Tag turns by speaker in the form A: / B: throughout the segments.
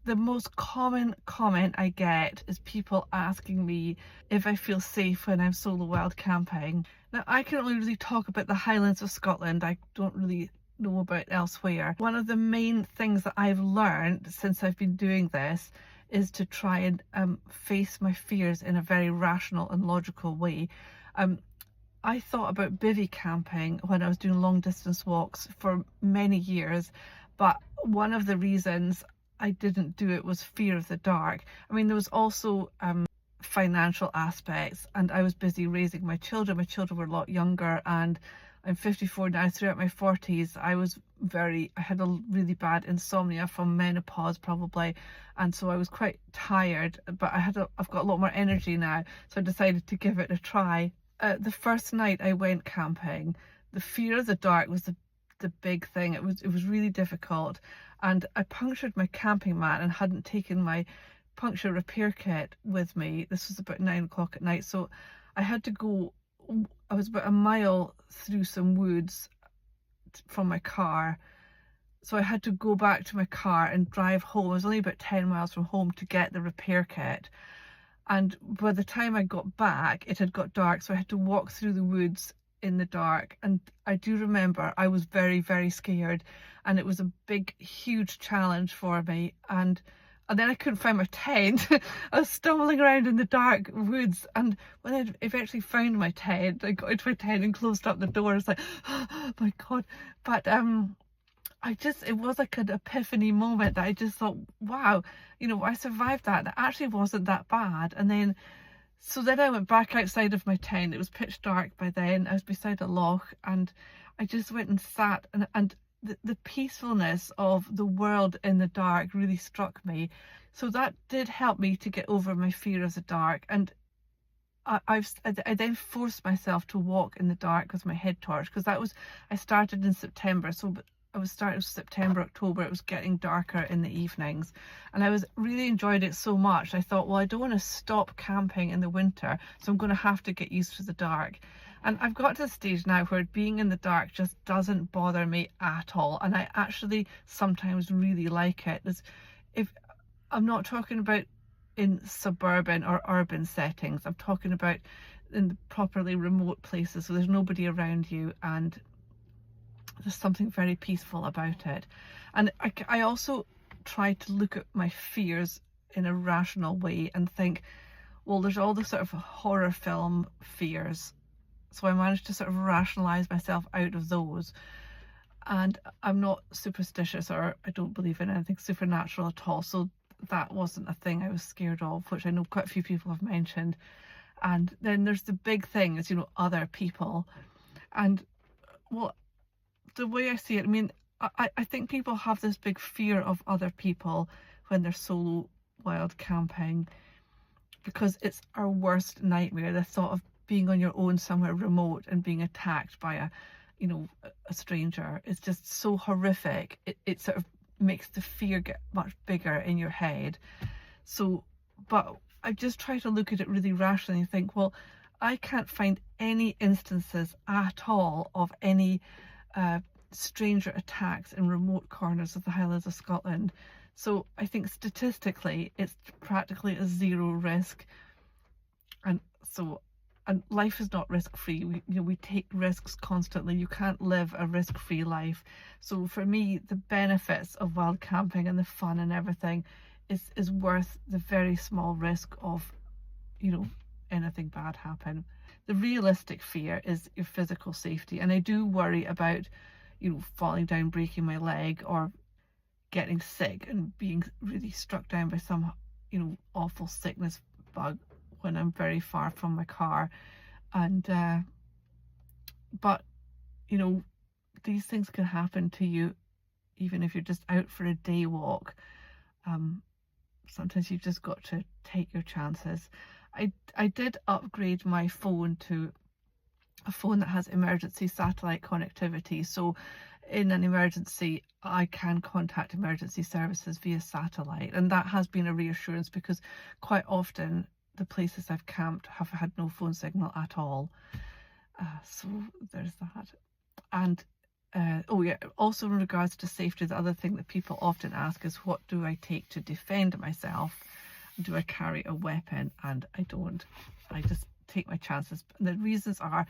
A: The most common comment I get is people asking me if I feel safe when I'm solo wild camping. Now, I can only really talk about the Highlands of Scotland. I don't really know about elsewhere. One of the main things that I've learned since I've been doing this is to try and face my fears in a very rational and logical way. I thought about bivvy camping when I was doing long distance walks for many years, but one of the reasons I didn't do it was fear of the dark. I mean, there was also financial aspects, and I was busy raising my children. My children were a lot younger, and I'm 54 now. Throughout my 40s, I had a really bad insomnia from menopause probably, and so I was quite tired, but I've got a lot more energy now, so I decided to give it a try. The first night I went camping, the fear of the dark was the big thing. It was really difficult, and I punctured my camping mat and hadn't taken my puncture repair kit with me. This was about 9 o'clock at night, so I had to go. I was about a mile through some woods from my car, so I had to go back to my car and drive home. I was only about 10 miles from home to get the repair kit. And by the time I got back, it had got dark, so I had to walk through the woods in the dark. And I do remember I was very, very scared, and it was a big, huge challenge for me. And then I couldn't find my tent. I was stumbling around in the dark woods, and when I eventually found my tent, I got into my tent and closed up the door. It's like, oh my God. But it was like an epiphany moment that I just thought, wow, I survived that. It actually wasn't that bad. So then I went back outside of my tent. It was pitch dark by then. I was beside a loch, and I just went and sat, and the peacefulness of the world in the dark really struck me. So that did help me to get over my fear of the dark. And I then forced myself to walk in the dark with my head torch, because I started in September. So I was starting September, October, it was getting darker in the evenings, and I was really enjoyed it so much. I thought, well, I don't want to stop camping in the winter, so I'm going to have to get used to the dark. And I've got to the stage now where being in the dark just doesn't bother me at all, and I actually sometimes really like it. If I'm not talking about in suburban or urban settings, I'm talking about in properly remote places where there's nobody around you, and there's something very peaceful about it. And I also try to look at my fears in a rational way and think, well, there's all the sort of horror film fears, so I managed to sort of rationalize myself out of those. And I'm not superstitious, or I don't believe in anything supernatural at all, so that wasn't a thing I was scared of, which I know quite a few people have mentioned. And then there's the big thing is, other people. And well, the way I see it, I mean, I think people have this big fear of other people when they're solo wild camping, because it's our worst nightmare. The thought of being on your own somewhere remote and being attacked by a stranger is just so horrific. It sort of makes the fear get much bigger in your head. So, but I just try to look at it really rationally and think, well, I can't find any instances at all of any stranger attacks in remote corners of the Highlands of Scotland. So I think statistically it's practically a zero risk, and life is not risk-free. We take risks constantly. You can't live a risk-free life. So for me, the benefits of wild camping and the fun and everything is worth the very small risk of anything bad happen. The realistic fear is your physical safety, and I do worry about falling down, breaking my leg, or getting sick and being really struck down by some awful sickness bug when I'm very far from my car. And but these things can happen to you even if you're just out for a day walk. Sometimes you've just got to take your chances. I did upgrade my phone to a phone that has emergency satellite connectivity, so in an emergency I can contact emergency services via satellite, and that has been a reassurance, because quite often the places I've camped have had no phone signal at all. So there's that. And Oh yeah, also in regards to safety, the other thing that people often ask is, what do I take to defend myself? Do I carry a weapon? And I don't. I just take my chances. And the reasons are,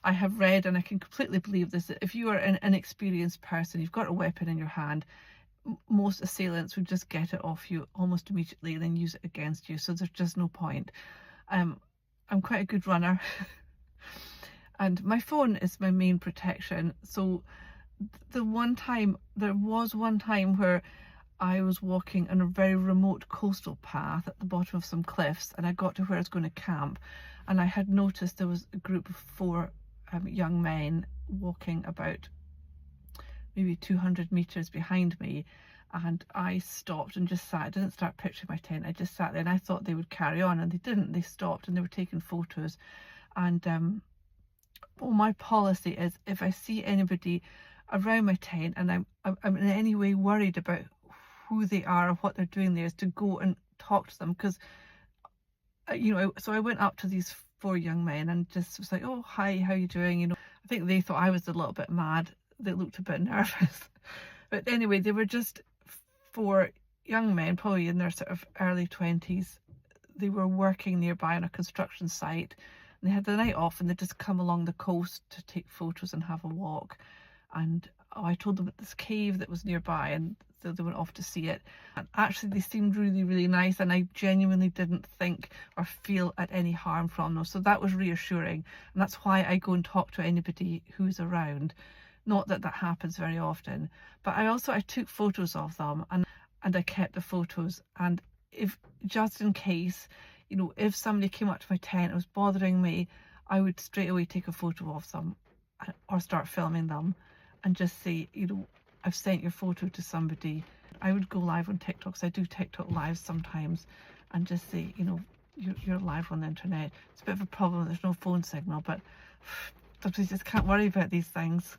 A: I have read, and I can completely believe this, that if you are an inexperienced person, you've got a weapon in your hand, most assailants would just get it off you almost immediately and then use it against you. So there's just no point. I'm quite a good runner. And my phone is my main protection. So there was one time where I was walking on a very remote coastal path at the bottom of some cliffs, and I got to where I was going to camp, and I had noticed there was a group of four young men walking about maybe 200 meters behind me, and I stopped and just sat. I didn't start pitching my tent, I just sat there, and I thought they would carry on, and they didn't. They stopped and they were taking photos. And well, my policy is, if I see anybody around my tent and I'm in any way worried about who they are or what they're doing there, is to go and talk to them. Because so I went up to these four young men and just was like, oh hi, how you doing? I think they thought I was a little bit mad. They looked a bit nervous. But anyway, they were just four young men, probably in their sort of early 20s. They were working nearby on a construction site, and they had the night off, and they'd just come along the coast to take photos and have a walk. And I told them about this cave that was nearby, and so they went off to see it. And actually they seemed really, really nice, and I genuinely didn't think or feel at any harm from them. So that was reassuring, and that's why I go and talk to anybody who's around. Not that that happens very often, but I took photos of them, and I kept the photos. And if, just in case, if somebody came up to my tent and was bothering me, I would straight away take a photo of them or start filming them and just say, I've sent your photo to somebody. I would go live on TikTok, because I do TikTok lives sometimes, and just say, you're live on the internet. It's a bit of a problem, there's no phone signal, but sometimes you just can't worry about these things.